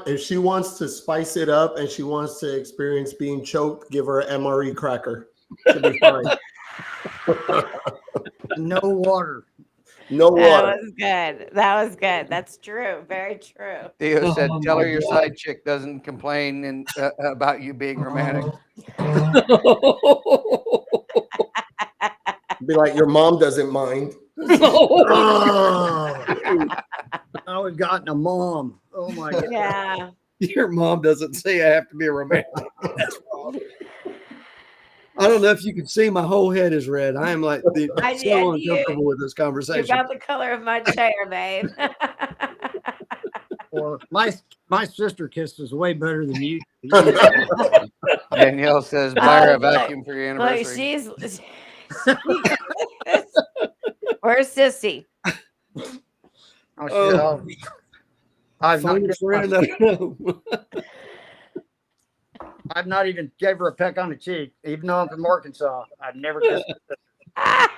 if she wants to spice it up and she wants to experience being choked, give her an MRE cracker. She'll be fine. No water. No That water. was good. That was good. That's true. Very true. Theo said, Oh "Tell my her your God. side chick doesn't complain and about you being romantic." Be like, your mom doesn't mind. Oh, I would gotten a mom. Oh my God. Yeah. Your mom doesn't say I have to be a romantic. That's wrong. I don't know if you can see my whole head is red. I am like I so did. uncomfortable with this You're conversation. about the color of my chair, babe. Or my sister kisses way better than you. Danielle says, "Buy her a Oh, look, vacuum for your look, anniversary." she's where's Sissy? Oh, shit. Oh, I've not, phone friend, I don't know. I've not even gave her a peck on the cheek, even though I'm from Arkansas. I've never kissed her.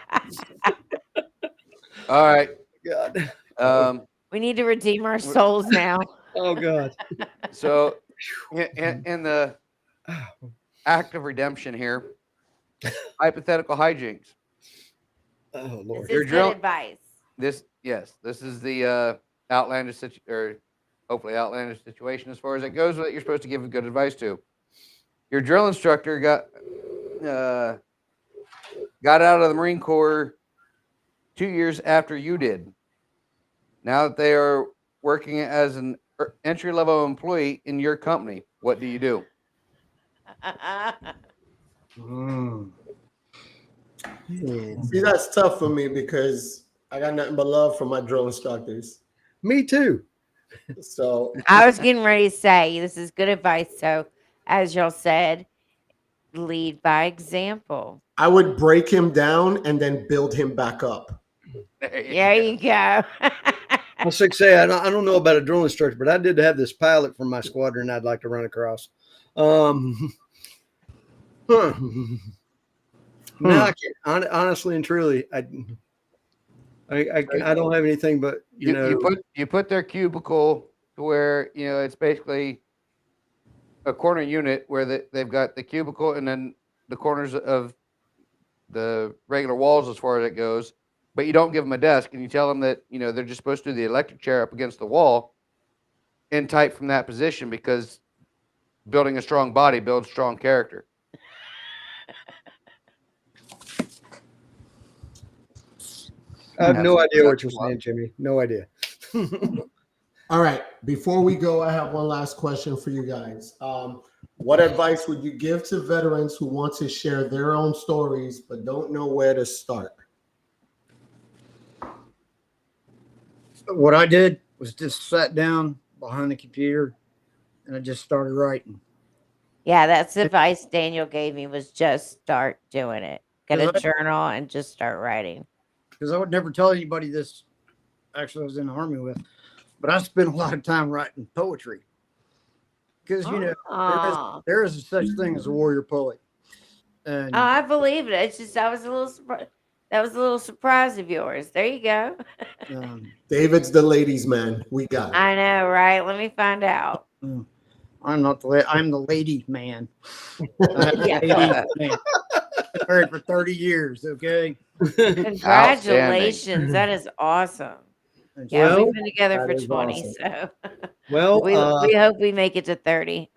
All right. God. We need to redeem our souls now. Oh God. So, in the act of redemption here, hypothetical hijinks. Oh This Lord. is good drill- advice. This is the outlandish or hopefully outlandish situation as far as it goes that you're supposed to give good advice to. Your drill instructor got out of the Marine Corps 2 years after you did. Now that they are working as an entry-level employee in your company, what do you do? See, that's tough for me because I got nothing but love for my drill instructors. Me too. So I was getting ready to say this is good advice. So, as y'all said, lead by example. I would break him down and then build him back up. There you go. I was to say I don't know about a drill instructor, but I did have this pilot from my squadron I'd like to run across. Huh. No, I can't. Honestly and truly, I don't have anything but you put their cubicle to where it's basically a corner unit where they've got the cubicle and then the corners of the regular walls as far as it goes, but you don't give them a desk and you tell them that they're just supposed to do the electric chair up against the wall in tight from that position because building a strong body builds strong character. I have no idea what you're saying, Jimmy. No idea. All right. Before we go, I have one last question for you guys. What advice would you give to veterans who want to share their own stories but don't know where to start? What I did was just sat down behind the computer and I just started writing. Yeah, that's the advice Daniel gave me was just start doing it. Get a journal and just start writing. Because I would never tell anybody this. Actually, I was in the Army with, but I spent a lot of time writing poetry. Because there is such thing as a warrior poet. And I believe it. It's just I was a little surprised. That was a little surprise of yours. There you go. David's the ladies' man. We got it. I know, right? Let me find out. I'm not I'm the lady man. Yeah. Lady man. Been married for 30 years. Okay. Congratulations. That is awesome. Yeah, Well, we've been together for that is 20, awesome. so Well, we hope we make it to 30.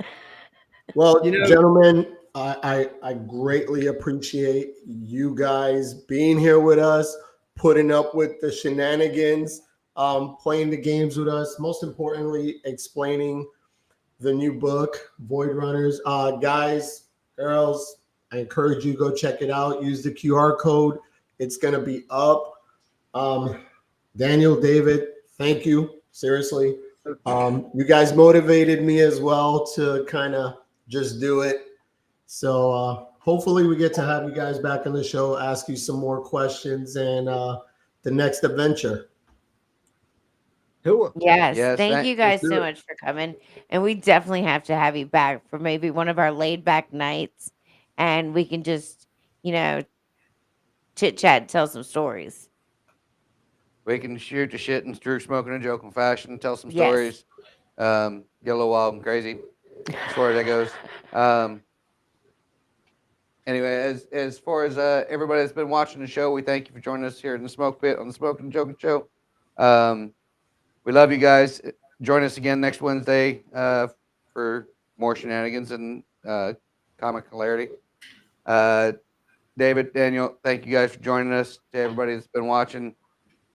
Well, gentlemen, I greatly appreciate you guys being here with us, putting up with the shenanigans, playing the games with us. Most importantly, explaining the new book, Void Runners. Guys, girls, I encourage you to go check it out. Use the QR code. It's going to be up. Daniel, David, thank you. Seriously. You guys motivated me as well to kind of just do it. So hopefully we get to have you guys back on the show, ask you some more questions and the next adventure. Yes, thank you guys so much for coming. And we definitely have to have you back for maybe one of our laid back nights. And we can just, chit chat, tell some stories. We can shoot the shit in true smoking and joking fashion, tell some Yes. stories, get a little wild and crazy as far as that goes. Anyway, as far as everybody that's been watching the show, we thank you for joining us here in the Smoke Pit on the Smoking and Joking Show. We love you guys. Join us again next Wednesday for more shenanigans and comic hilarity. David, Daniel, thank you guys for joining us. To everybody that's been watching,